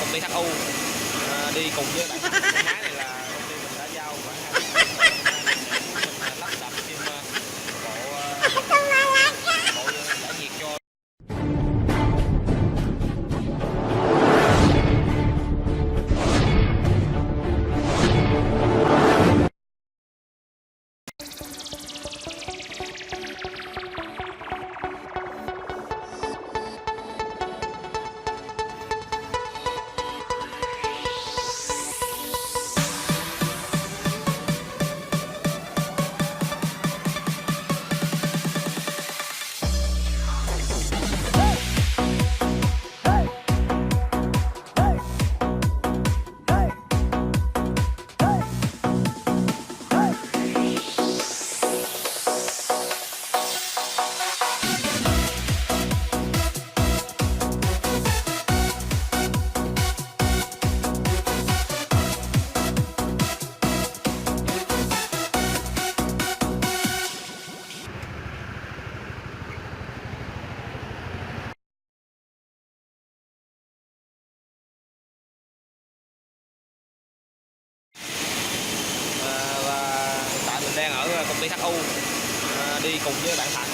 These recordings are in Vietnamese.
công ty HU đi cùng với bạn. Con máy này là công ty mình đã giao khoảng 2 mình lắp đặt thêm bộ giải nhiệt cho. Đang ở công ty HU đi cùng với bạn Thành.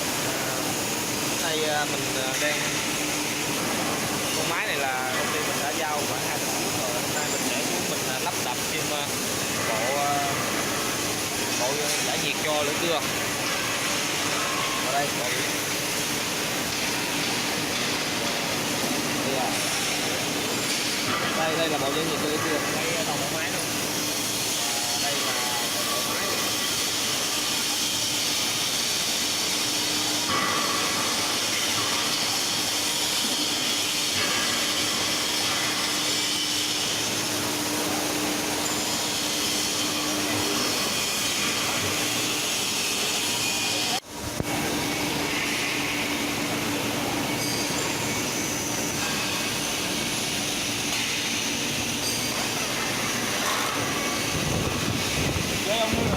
Đây mình đang con máy này là công ty mình đã giao khoảng 2 tháng rồi. Hôm nay mình sẽ xuống mình lắp đặt thêm bộ giải nhiệt cho lửa cưa. Ở đây đây là bộ giải nhiệt cho lửa cưa. Đây đầu bộ máy luôn. Đây là bộ máy.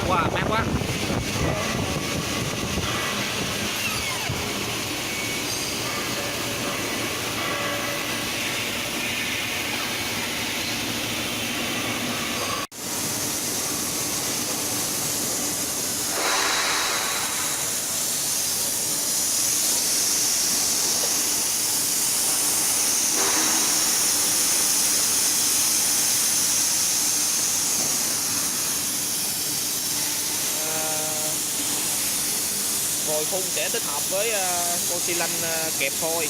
Wow, mát quá. Vòi phun sẽ tích hợp với con xi lanh kẹp thôi.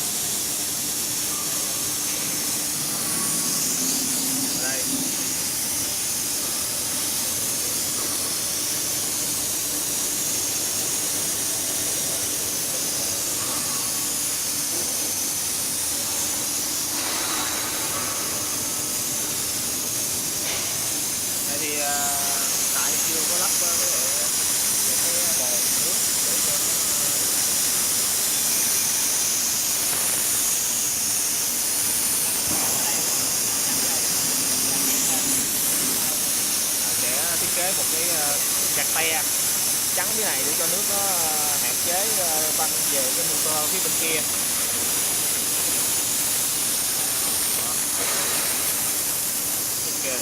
Đây. Đây thì tại chưa có lắp cái vòi nước. Thiết kế một cái gạt te trắng dưới này để cho nước nó hạn chế văng về cái motor phía bên kia. Ok.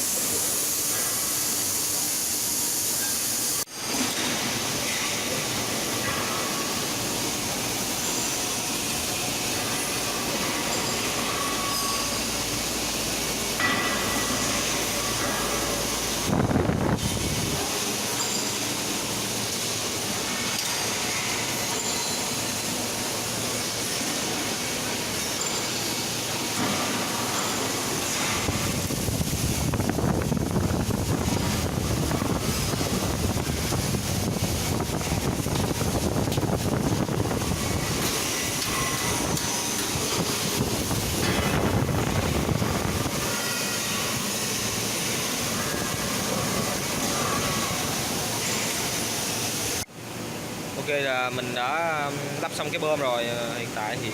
Ok, là mình đã lắp xong cái bơm rồi. Hiện tại thì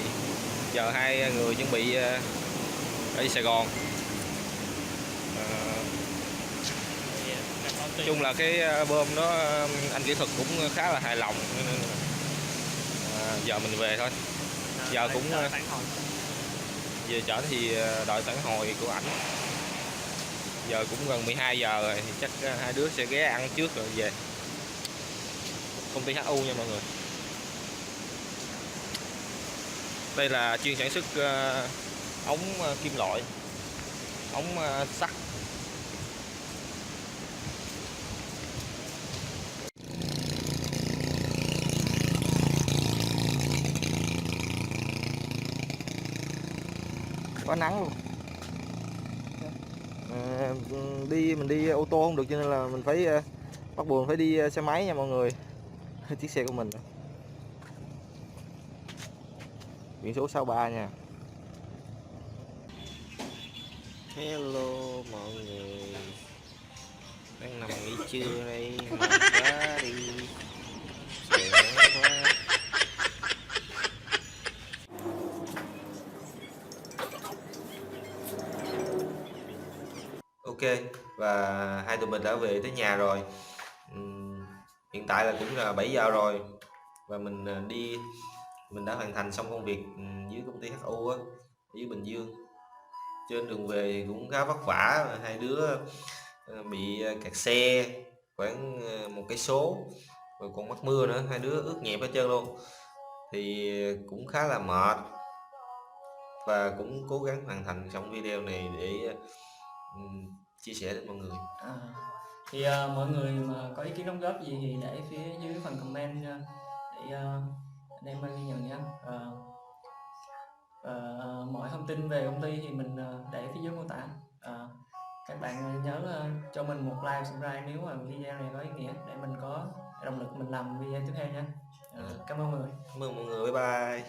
giờ hai người chuẩn bị đi Sài Gòn. Nói chung là cái bơm đó anh kỹ thuật cũng khá là hài lòng, giờ mình về thôi. Giờ cũng Về chở thì đợi phản hồi của ảnh. Giờ cũng gần 12 giờ rồi thì chắc hai đứa sẽ ghé ăn trước rồi về. Công ty HU nha mọi người. Đây là chuyên sản xuất ống kim loại, ống sắt. Quá nắng luôn. Mình đi ô tô không được cho nên là mình phải bắt buộc phải đi xe máy nha mọi người. Chiếc xe của mình biển số 63 nha. Hello mọi người, đang nằm nghỉ trưa đây, mệt quá đi, trời nắng quá. Ok, và hai tụi mình đã về tới nhà rồi. Hiện tại là cũng là 7 giờ rồi và mình đã hoàn thành xong công việc dưới công ty HU á, dưới Bình Dương. Trên đường về cũng khá vất vả, hai đứa bị kẹt xe khoảng 1 cây số, rồi còn mắc mưa nữa, hai đứa ướt nhẹp hết trơn luôn, thì cũng khá là mệt và cũng cố gắng hoàn thành xong video này để chia sẻ đến mọi người. Thì mọi người mà có ý kiến đóng góp gì thì để phía dưới phần comment để anh em ghi nhận nhé. Mọi thông tin về công ty thì mình để phía dưới mô tả. Các bạn nhớ cho mình một like, subscribe nếu mà video này có ý nghĩa để mình có động lực mình làm video tiếp theo nha. Cảm ơn mọi người. Cảm ơn mọi người, bye bye.